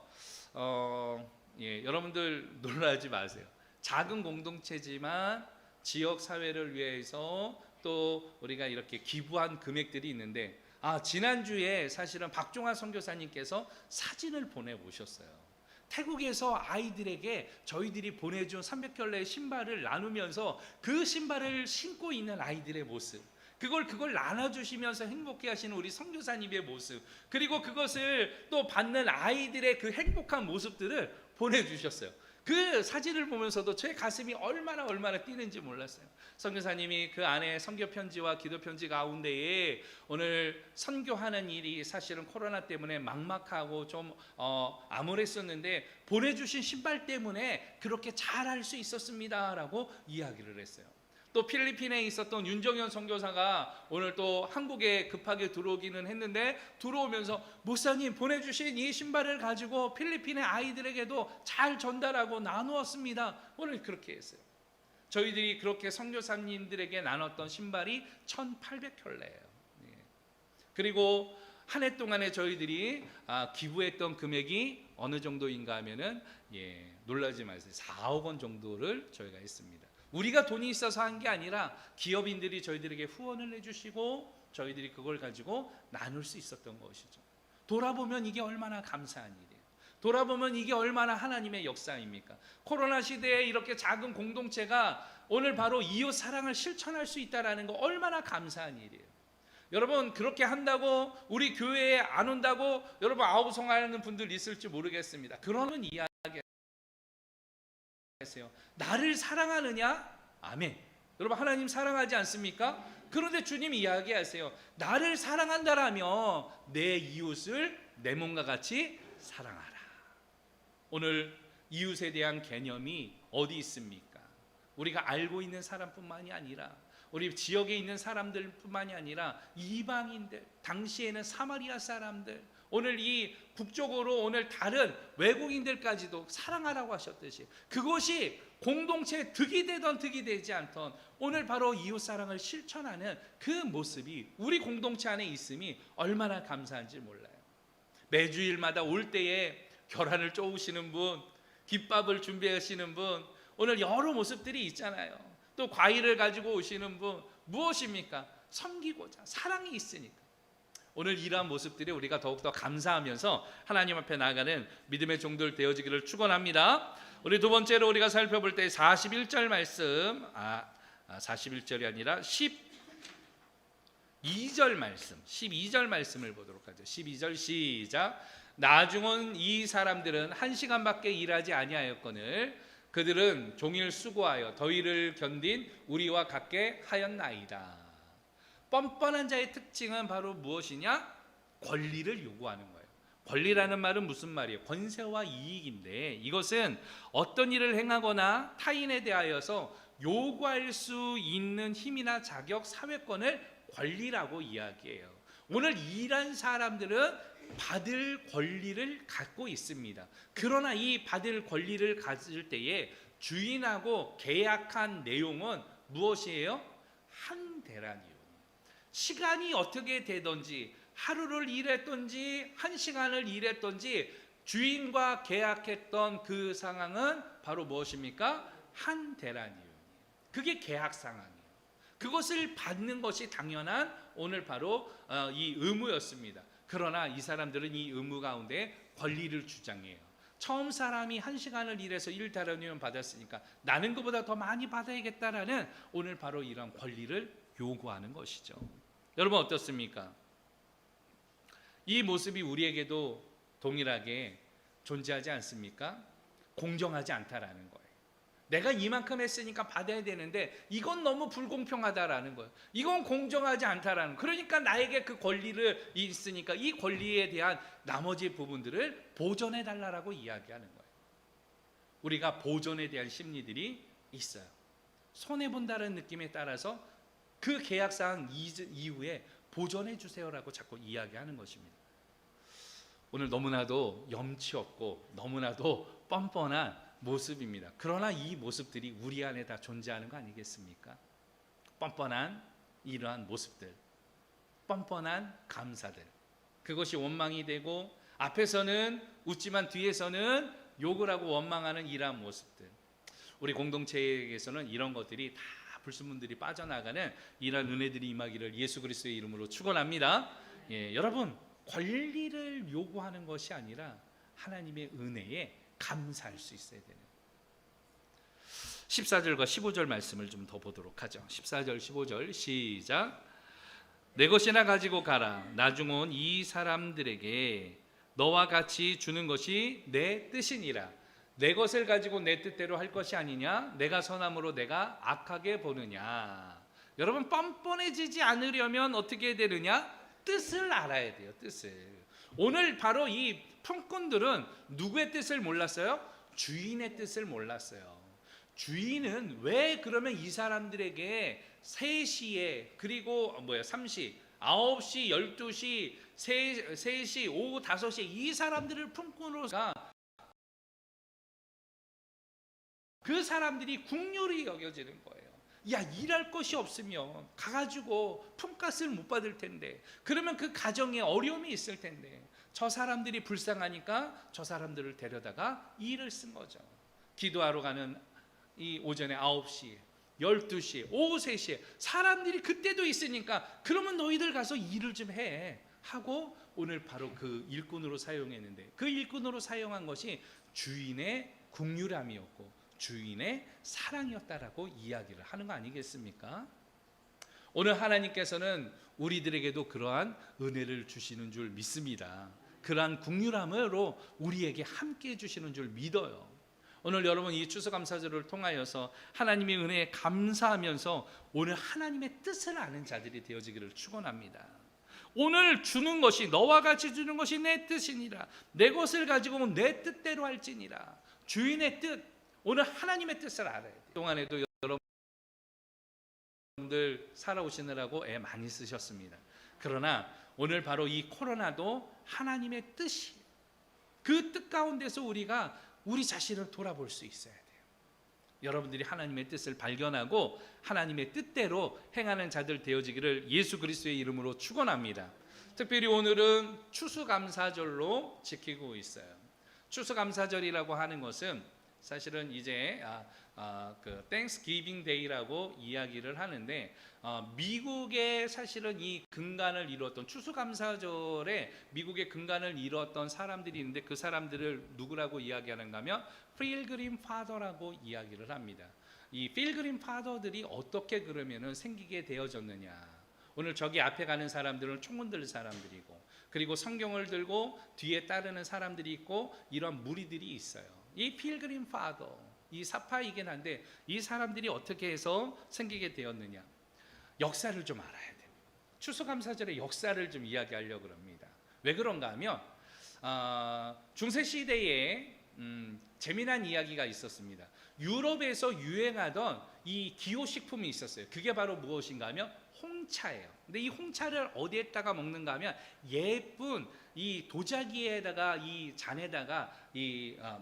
여러분들 놀라지 마세요. 작은 공동체지만 지역 사회를 위해서 또 우리가 이렇게 기부한 금액들이 있는데, 지난주에 사실은 박종환 선교사님께서 사진을 보내오셨어요. 태국에서 아이들에게 저희들이 보내준 300켤레의 신발을 나누면서 그 신발을 신고 있는 아이들의 모습, 그걸 나눠주시면서 행복해 하시는 우리 선교사님의 모습, 그리고 그것을 또 받는 아이들의 그 행복한 모습들을 보내주셨어요. 그 사진을 보면서도 제 가슴이 얼마나 뛰는지 몰랐어요. 선교사님이 그 안에 선교 편지와 기도 편지 가운데에 오늘 선교하는 일이 사실은 코로나 때문에 막막하고 좀 암울했었는데 보내주신 신발 때문에 그렇게 잘할 수 있었습니다라고 이야기를 했어요. 또 필리핀에 있었던 윤정현 선교사가 오늘 또 한국에 급하게 들어오기는 했는데, 들어오면서 목사님 보내주신 이 신발을 가지고 필리핀의 아이들에게도 잘 전달하고 나누었습니다. 오늘 그렇게 했어요. 저희들이 그렇게 선교사님들에게 나눴던 신발이 1,800켤레예요. 그리고 한 해 동안에 저희들이 기부했던 금액이 어느 정도인가 하면은 놀라지 마세요. 4억 원 정도를 저희가 했습니다. 우리가 돈이 있어서 한 게 아니라 기업인들이 저희들에게 후원을 해주시고 저희들이 그걸 가지고 나눌 수 있었던 것이죠. 돌아보면 이게 얼마나 감사한 일이에요. 돌아보면 이게 얼마나 하나님의 역사입니까? 코로나 시대에 이렇게 작은 공동체가 오늘 바로 이웃 사랑을 실천할 수 있다는 거 얼마나 감사한 일이에요. 여러분, 그렇게 한다고 우리 교회에 안 온다고 여러분 아우성하는 분들 있을지 모르겠습니다. 그러면 이야기 하세요. 나를 사랑하느냐? 아멘. 여러분, 하나님 사랑하지 않습니까? 그런데 주님 이야기하세요. 나를 사랑한다라면 내 이웃을 내 몸과 같이 사랑하라. 오늘 이웃에 대한 개념이 어디 있습니까? 우리가 알고 있는 사람뿐만이 아니라 우리 지역에 있는 사람들뿐만이 아니라 이방인들, 당시에는 사마리아 사람들, 오늘 이 북쪽으로 오늘 다른 외국인들까지도 사랑하라고 하셨듯이 그것이 공동체에 득이 되던 득이 되지 않던 오늘 바로 이웃사랑을 실천하는 그 모습이 우리 공동체 안에 있음이 얼마나 감사한지 몰라요. 매주일마다 올 때에 계란을 쪼으시는 분, 김밥을 준비하시는 분, 오늘 여러 모습들이 있잖아요. 또 과일을 가지고 오시는 분, 무엇입니까? 섬기고자, 사랑이 있으니까. 오늘 이러한 모습들이 우리가 더욱더 감사하면서 하나님 앞에 나아가는 믿음의 종들 되어지기를 축원합니다. 우리 두 번째로 우리가 살펴볼 때 41절 말씀, 41절이 아니라 12절 말씀, 12절 말씀을 보도록 하죠. 12절 시작. 나중은 이 사람들은 1시간밖에 일하지 아니하였거늘 그들은 종일 수고하여 더위를 견딘 우리와 같게 하였나이다. 뻔뻔한 자의 특징은 바로 무엇이냐? 권리를 요구하는 거예요. 권리라는 말은 무슨 말이에요? 권세와 이익인데 이것은 어떤 일을 행하거나 타인에 대하여서 요구할 수 있는 힘이나 자격, 사회권을 권리라고 이야기해요. 오늘 일한 사람들은 받을 권리를 갖고 있습니다. 그러나 이 받을 권리를 가질 때에 주인하고 계약한 내용은 무엇이에요? 한 데나리온. 시간이 어떻게 되든지 하루를 일했든지 1시간을 일했든지 주인과 계약했던 그 상황은 바로 무엇입니까? 한 데나리온. 그게 계약 상황이에요. 그것을 받는 것이 당연한 오늘 바로 이 의무였습니다. 그러나 이 사람들은 이 의무 가운데 권리를 주장해요. 처음 사람이 1시간을 일해서 1데나리온 받았으니까 나는 그보다 더 많이 받아야겠다라는 오늘 바로 이런 권리를 요구하는 것이죠. 여러분 어떻습니까? 이 모습이 우리에게도 동일하게 존재하지 않습니까? 공정하지 않다라는 거예요. 내가 이만큼 했으니까 받아야 되는데 이건 너무 불공평하다라는 거예요. 이건 공정하지 않다라는 거예요. 그러니까 나에게 그 권리를 있으니까 이 권리에 대한 나머지 부분들을 보전해 달라고 이야기하는 거예요. 우리가 보전에 대한 심리들이 있어요. 손해본다는 느낌에 따라서 그 계약사항 이후에 보전해 주세요라고 자꾸 이야기하는 것입니다. 오늘 너무나도 염치 없고 너무나도 뻔뻔한 모습입니다. 그러나 이 모습들이 우리 안에 다 존재하는 거 아니겠습니까? 뻔뻔한 이러한 모습들, 뻔뻔한 감사들, 그것이 원망이 되고 앞에서는 웃지만 뒤에서는 욕을 하고 원망하는 이러한 모습들. 우리 공동체에게서는 이런 것들이 다 불순물들이 빠져나가는 이러한 은혜들이 임하기를 예수 그리스도의 이름으로 축원합니다. 여러분 권리를 요구하는 것이 아니라 하나님의 은혜에 감사할 수 있어야 되는 14절과 15절 말씀을 좀 더 보도록 하죠. 14절 15절 시작. 내 것이나 가지고 가라. 나중은 이 사람들에게 너와 같이 주는 것이 내 뜻이니라. 내 것을 가지고 내 뜻대로 할 것이 아니냐? 내가 선함으로 내가 악하게 보느냐? 여러분 뻔뻔해지지 않으려면 어떻게 되느냐? 뜻을 알아야 돼요. 뜻을. 오늘 바로 이 품꾼들은 누구의 뜻을 몰랐어요? 주인의 뜻을 몰랐어요. 주인은 왜 그러면 이 사람들에게 3시에 그리고 3시, 9시, 12시, 3시, 오후 5시에 이 사람들을 품꾼으로가 그 사람들이 국률이 여겨지는 거예요. 야, 일할 것이 없으면 가가지고 품값을 못 받을 텐데, 그러면 그 가정에 어려움이 있을 텐데, 저 사람들이 불쌍하니까 저 사람들을 데려다가 일을 쓴 거죠. 기도하러 가는 이 오전에 9시, 12시, 오후 3시에 사람들이 그때도 있으니까 그러면 너희들 가서 일을 좀 해 하고 오늘 바로 그 일꾼으로 사용했는데, 그 일꾼으로 사용한 것이 주인의 국률함이었고 주인의 사랑이었다라고 이야기를 하는 거 아니겠습니까? 오늘 하나님께서는 우리들에게도 그러한 은혜를 주시는 줄 믿습니다. 그러한 국률함으로 우리에게 함께 해주시는 줄 믿어요. 오늘 여러분 이 추수감사절을 통하여서 하나님의 은혜에 감사하면서 오늘 하나님의 뜻을 아는 자들이 되어지기를 축원합니다. 오늘 주는 것이 너와 같이 주는 것이 내 뜻이니라. 내 것을 가지고 내 뜻대로 할지니라. 주인의 뜻, 오늘 하나님의 뜻을 알아야 돼요. 동안에도 여러분들 살아오시느라고 애 많이 쓰셨습니다. 그러나 오늘 바로 이 코로나도 하나님의 뜻이, 그 뜻 가운데서 우리가 우리 자신을 돌아볼 수 있어야 돼요. 여러분들이 하나님의 뜻을 발견하고 하나님의 뜻대로 행하는 자들 되어지기를 예수 그리스도의 이름으로 축원합니다. 특별히 오늘은 추수감사절로 지키고 있어요. 추수감사절이라고 하는 것은 사실은 이제 그 땡스기빙 데이라고 이야기를 하는데, 미국의 사실은 이 근간을 이루었던, 추수감사절에 미국의 근간을 이루었던 사람들이 있는데, 그 사람들을 누구라고 이야기하는가 하면 필그림 파더라고 이야기를 합니다. 이 필그림 파더들이 어떻게 그러면은 생기게 되어졌느냐, 오늘 저기 앞에 가는 사람들은 총을 들 사람들이고, 그리고 성경을 들고 뒤에 따르는 사람들이 있고, 이런 무리들이 있어요. 이 필그림 파더, 이 사파이긴 한데 이 사람들이 어떻게 해서 생기게 되었느냐, 역사를 좀 알아야 돼요. 추수감사절의 역사를 좀 이야기하려고 합니다. 왜 그런가 하면 중세시대에 재미난 이야기가 있었습니다. 유럽에서 유행하던 이 기호식품이 있었어요. 그게 바로 무엇인가 하면 홍차예요. 근데 이 홍차를 어디에다가 먹는가 하면 예쁜 이 도자기에다가, 이 잔에다가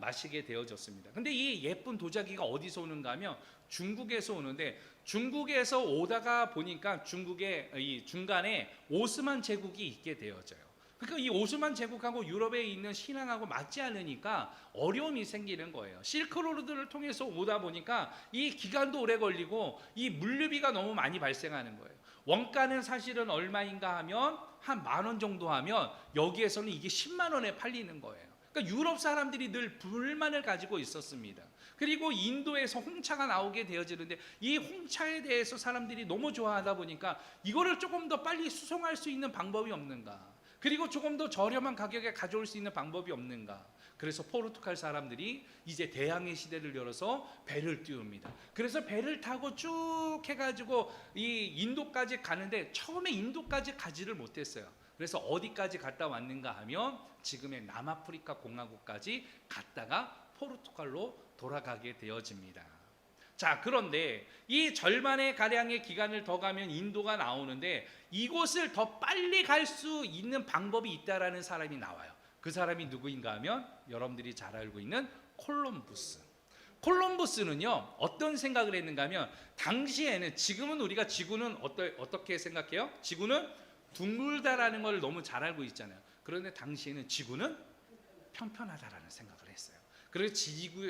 마시게 되어졌습니다. 근데 이 예쁜 도자기가 어디서 오는가 하면 중국에서 오는데, 중국에서 오다가 보니까 중국의 이 중간에 오스만 제국이 있게 되어져요. 그러니까 이 오스만 제국하고 유럽에 있는 신앙하고 맞지 않으니까 어려움이 생기는 거예요. 실크로드를 통해서 오다 보니까 이 기간도 오래 걸리고 이 물류비가 너무 많이 발생하는 거예요. 원가는 사실은 얼마인가 하면 한 10,000원 정도 하면 여기에서는 이게 10만 원에 팔리는 거예요. 그러니까 유럽 사람들이 늘 불만을 가지고 있었습니다. 그리고 인도에서 홍차가 나오게 되어지는데, 이 홍차에 대해서 사람들이 너무 좋아하다 보니까 이거를 조금 더 빨리 수송할 수 있는 방법이 없는가, 그리고 조금 더 저렴한 가격에 가져올 수 있는 방법이 없는가. 그래서 포르투갈 사람들이 이제 대항해 시대를 열어서 배를 띄웁니다. 그래서 배를 타고 쭉 해가지고 이 인도까지 가는데, 처음에 인도까지 가지를 못했어요. 그래서 어디까지 갔다 왔는가 하면 지금의 남아프리카 공화국까지 갔다가 포르투갈로 돌아가게 되어집니다. 자, 그런데 이 절반의 가량의 기간을 더 가면 인도가 나오는데, 이곳을 더 빨리 갈 수 있는 방법이 있다라는 사람이 나와요. 그 사람이 누구인가 하면 여러분들이 잘 알고 있는 콜럼부스. 콜럼부스는요, 어떤 생각을 했는가 하면, 당시에는, 지금은 우리가 지구는 어떻게 생각해요? 지구는 둥글다라는 걸 너무 잘 알고 있잖아요. 그런데 당시에는 지구는 평평하다라는 생각을 했어요. 그래서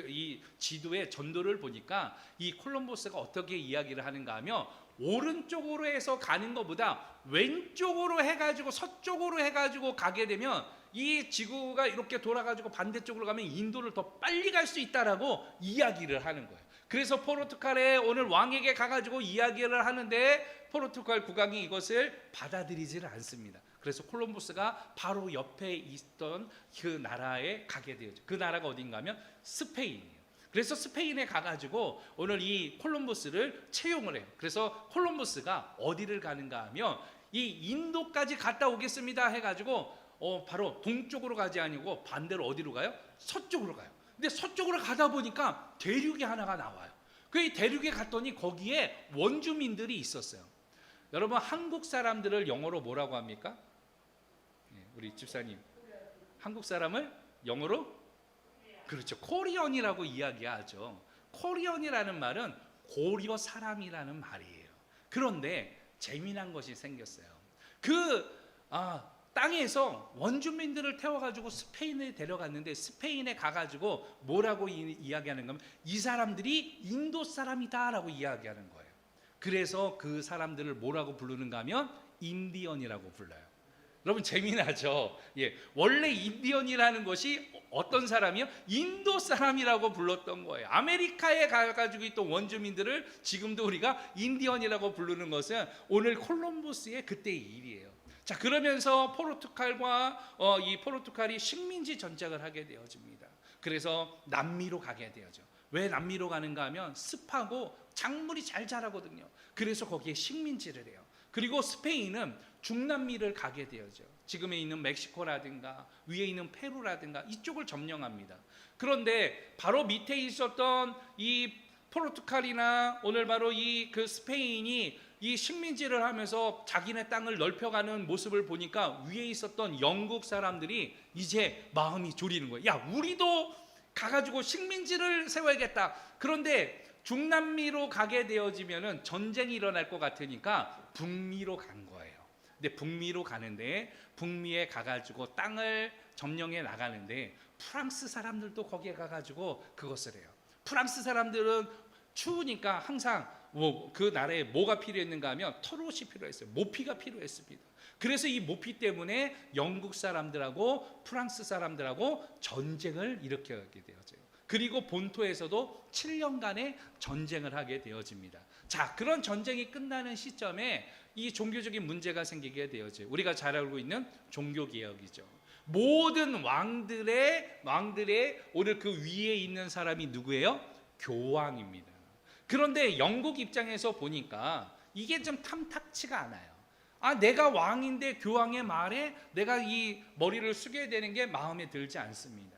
이 지도의 전도를 보니까 이 콜럼버스가 어떻게 이야기를 하는가 하면, 오른쪽으로 해서 가는 것보다 왼쪽으로 해가지고, 서쪽으로 해가지고 가게 되면 이 지구가 이렇게 돌아가지고 반대쪽으로 가면 인도를 더 빨리 갈 수 있다라고 이야기를 하는 거예요. 그래서 포르투갈에 오늘 왕에게 가가지고 이야기를 하는데, 포르투갈 국왕이 이것을 받아들이지를 않습니다. 그래서 콜럼버스가 바로 옆에 있던 그 나라에 가게 되었죠. 그 나라가 어딘가 하면 스페인이에요. 그래서 스페인에 가가지고 오늘 이 콜럼버스를 채용을 해요. 그래서 콜럼버스가 어디를 가는가 하면 이 인도까지 갔다 오겠습니다 해가지고 바로 동쪽으로 가지 아니고 반대로 어디로 가요? 서쪽으로 가요. 근데 서쪽으로 가다 보니까 대륙이 하나가 나와요. 그 대륙에 갔더니 거기에 원주민들이 있었어요. 여러분, 한국 사람들을 영어로 뭐라고 합니까? 우리 집사님, 한국 사람을 영어로? 그렇죠, 코리언이라고 이야기하죠. 코리언이라는 말은 고려 사람이라는 말이에요. 그런데 재미난 것이 생겼어요. 땅에서 원주민들을 태워가지고 스페인에 데려갔는데, 스페인에 가가지고 뭐라고 이야기하는가 하면, 이 사람들이 인도 사람이다라고 이야기하는 거예요. 그래서 그 사람들을 뭐라고 부르는가 하면 인디언이라고 불러요. 여러분, 재미나죠? 예, 원래 인디언이라는 것이 어떤 사람이요? 인도 사람이라고 불렀던 거예요. 아메리카에 가가지고 있던 원주민들을 지금도 우리가 인디언이라고 부르는 것은 오늘 콜럼버스의 그때의 일이에요. 자, 그러면서 포르투갈과 이 포르투갈이 식민지 전쟁을 하게 되어집니다. 그래서 남미로 가게 되어죠. 왜 남미로 가는가 하면 습하고 작물이 잘 자라거든요. 그래서 거기에 식민지를 해요. 그리고 스페인은 중남미를 가게 되어죠. 지금에 있는 멕시코라든가 위에 있는 페루라든가 이쪽을 점령합니다. 그런데 바로 밑에 있었던 이 포르투갈이나 오늘 바로 이 그 스페인이 이 식민지를 하면서 자기네 땅을 넓혀가는 모습을 보니까 위에 있었던 영국 사람들이 이제 마음이 졸이는 거예요. 야, 우리도 가가지고 식민지를 세워야겠다. 그런데 중남미로 가게 되어지면은 전쟁이 일어날 것 같으니까 북미로 간 거예요. 근데 북미로 가는데 북미에 가가지고 땅을 점령해 나가는데 프랑스 사람들도 거기에 가가지고 그것을 해요. 프랑스 사람들은 추우니까 항상 그 나라에 뭐가 필요했는가 하면 털옷이 필요했어요. 모피가 필요했습니다. 그래서 이 모피 때문에 영국 사람들하고 프랑스 사람들하고 전쟁을 일으키게 되어져요. 그리고 본토에서도 7년간의 전쟁을 하게 되어집니다. 자, 그런 전쟁이 끝나는 시점에 이 종교적인 문제가 생기게 되어져요. 우리가 잘 알고 있는 종교개혁이죠. 모든 왕들의 오늘 그 위에 있는 사람이 누구예요? 교황입니다. 그런데 영국 입장에서 보니까 이게 좀 탐탁치가 않아요. 아, 내가 왕인데 교황의 말에 내가 이 머리를 숙여야 되는 게 마음에 들지 않습니다.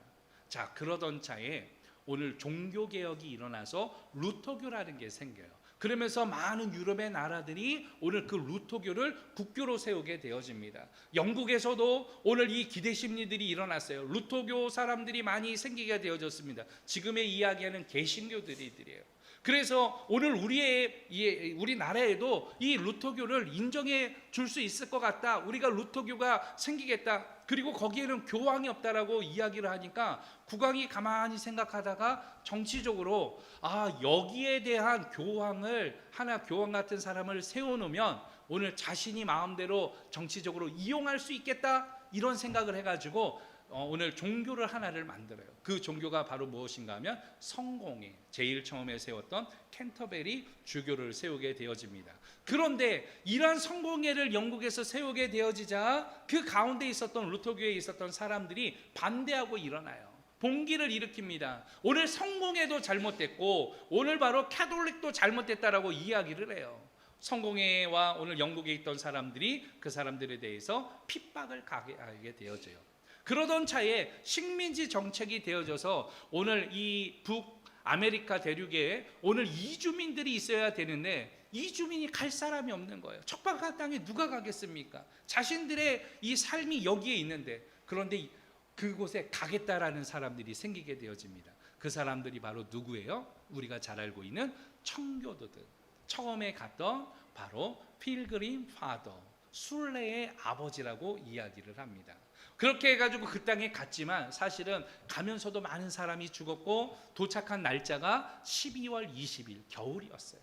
자, 그러던 차에 오늘 종교개혁이 일어나서 루터교라는 게 생겨요. 그러면서 많은 유럽의 나라들이 오늘 그 루터교를 국교로 세우게 되어집니다. 영국에서도 오늘 이 기대심리들이 일어났어요. 루터교 사람들이 많이 생기게 되어졌습니다. 지금의 이야기하는 개신교들이에요. 그래서 오늘 우리나라에도 이 루터교를 인정해 줄 수 있을 것 같다. 우리가 루터교가 생기겠다. 그리고 거기에는 교황이 없다라고 이야기를 하니까 국왕이 가만히 생각하다가 정치적으로 여기에 대한 하나 교황 같은 사람을 세워놓으면 오늘 자신이 마음대로 정치적으로 이용할 수 있겠다. 이런 생각을 해가지고 오늘 종교를 하나를 만들어요. 그 종교가 바로 무엇인가 하면 성공회, 제일 처음에 세웠던 캔터베리 주교를 세우게 되어집니다. 그런데 이러한 성공회를 영국에서 세우게 되어지자 그 가운데 있었던 루터교에 있었던 사람들이 반대하고 일어나요. 봉기를 일으킵니다. 오늘 성공회도 잘못됐고 오늘 바로 캐톨릭도 잘못됐다라고 이야기를 해요. 성공회와 오늘 영국에 있던 사람들이 그 사람들에 대해서 핍박을 가하게 되어져요. 그러던 차에 식민지 정책이 되어져서 오늘 이 북아메리카 대륙에 오늘 이주민들이 있어야 되는데 이주민이 갈 사람이 없는 거예요. 척박한 땅에 누가 가겠습니까? 자신들의 이 삶이 여기에 있는데, 그런데 그곳에 가겠다라는 사람들이 생기게 되어집니다. 그 사람들이 바로 누구예요? 우리가 잘 알고 있는 청교도들. 처음에 갔던 바로 필그림 파더, 순례의 아버지라고 이야기를 합니다. 그렇게 해가지고 그 땅에 갔지만 사실은 가면서도 많은 사람이 죽었고 도착한 날짜가 12월 20일 겨울이었어요.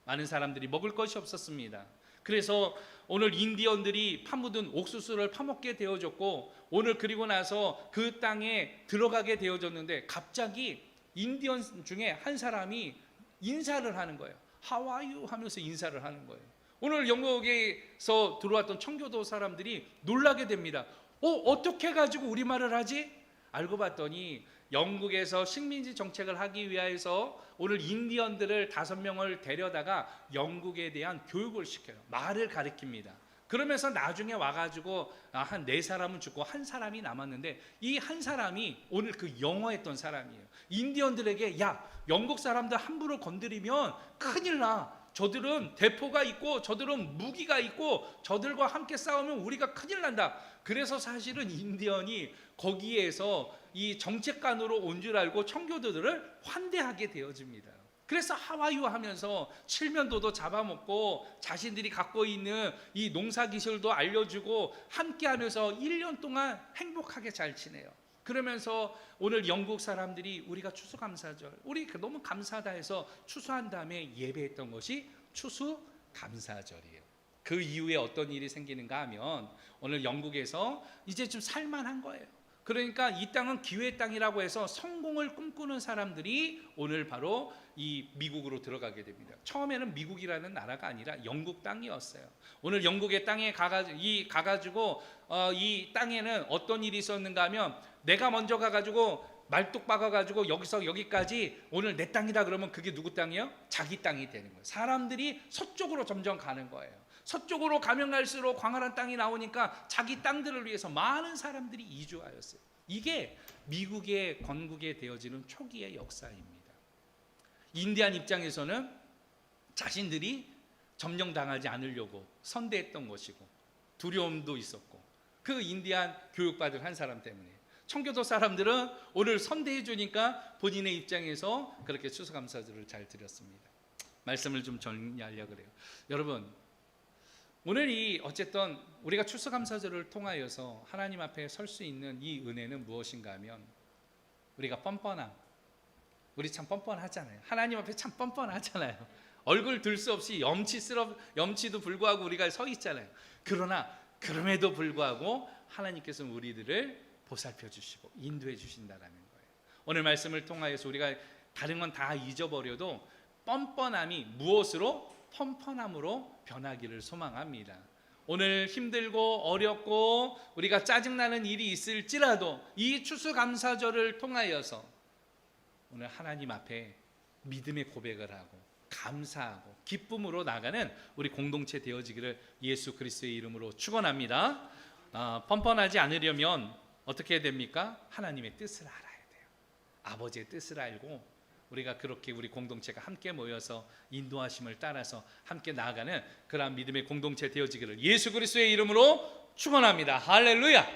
많은 사람들이 먹을 것이 없었습니다. 그래서 오늘 인디언들이 파묻은 옥수수를 파먹게 되어졌고 오늘 그리고 나서 그 땅에 들어가게 되어졌는데 갑자기 인디언 중에 한 사람이 인사를 하는 거예요. How are you? 하면서 인사를 하는 거예요. 오늘 영국에서 들어왔던 청교도 사람들이 놀라게 됩니다. 어떻게 가지고 우리말을 하지? 알고 봤더니 영국에서 식민지 정책을 하기 위해서 오늘 인디언들을 5명을 데려다가 영국에 대한 교육을 시켜요. 말을 가르칩니다. 그러면서 나중에 와가지고 한 4사람은 죽고 한 사람이 남았는데 이 한 사람이 오늘 그 영어했던 사람이에요. 인디언들에게 야, 영국 사람들 함부로 건드리면 큰일 나. 저들은 대포가 있고 저들은 무기가 있고 저들과 함께 싸우면 우리가 큰일 난다. 그래서 사실은 인디언이 거기에서 이 정책관으로 온 줄 알고 청교도들을 환대하게 되어집니다. 그래서 하와이유 하면서 칠면도도 잡아먹고 자신들이 갖고 있는 이 농사기술도 알려주고 함께하면서 1년 동안 행복하게 잘 지내요. 그러면서 오늘 영국 사람들이 우리가 추수감사절, 우리 너무 감사하다 해서 추수한 다음에 예배했던 것이 추수감사절이에요. 그 이후에 어떤 일이 생기는가 하면 오늘 영국에서 이제 좀 살만한 거예요. 그러니까 이 땅은 기회의 땅이라고 해서 성공을 꿈꾸는 사람들이 오늘 바로 이 미국으로 들어가게 됩니다. 처음에는 미국이라는 나라가 아니라 영국 땅이었어요. 오늘 영국의 땅에 가가지고 이 땅에는 어떤 일이 있었는가 하면 내가 먼저 가가지고 말뚝 박아가지고 여기서 여기까지 오늘 내 땅이다 그러면 그게 누구 땅이에요? 자기 땅이 되는 거예요. 사람들이 서쪽으로 점점 가는 거예요. 서쪽으로 가면 갈수록 광활한 땅이 나오니까 자기 땅들을 위해서 많은 사람들이 이주하였어요. 이게 미국의 건국에 되어지는 초기의 역사입니다. 인디안 입장에서는 자신들이 점령당하지 않으려고 선대했던 것이고 두려움도 있었고 그 인디안 교육받은 한 사람 때문에 청교도 사람들은 오늘 선대해 주니까 본인의 입장에서 그렇게 추수감사절을 잘 드렸습니다. 말씀을 좀 정리하려고 그래요. 여러분, 오늘 이 어쨌든 우리가 추수감사절을 통하여서 하나님 앞에 설 수 있는 이 은혜는 무엇인가 하면 우리가 뻔뻔함, 우리 참 뻔뻔하잖아요. 하나님 앞에 참 뻔뻔하잖아요. 얼굴 들 수 없이 염치도 불구하고 우리가 서 있잖아요. 그러나 그럼에도 불구하고 하나님께서는 우리들을 보살펴 주시고 인도해 주신다라는 거예요. 오늘 말씀을 통하여서 우리가 다른 건 다 잊어버려도 뻔뻔함이 무엇으로? 뻔뻔함으로 변하기를 소망합니다. 오늘 힘들고 어렵고 우리가 짜증나는 일이 있을지라도 이 추수감사절을 통하여서 오늘 하나님 앞에 믿음의 고백을 하고 감사하고 기쁨으로 나가는 우리 공동체 되어지기를 예수 그리스도의 이름으로 축원합니다. 뻔뻔하지 않으려면 어떻게 해야 됩니까? 하나님의 뜻을 알아야 돼요. 아버지의 뜻을 알고 우리가 그렇게 우리 공동체가 함께 모여서 인도하심을 따라서 함께 나아가는 그러한 믿음의 공동체 되어지기를 예수 그리스도의 이름으로 축원합니다. 할렐루야.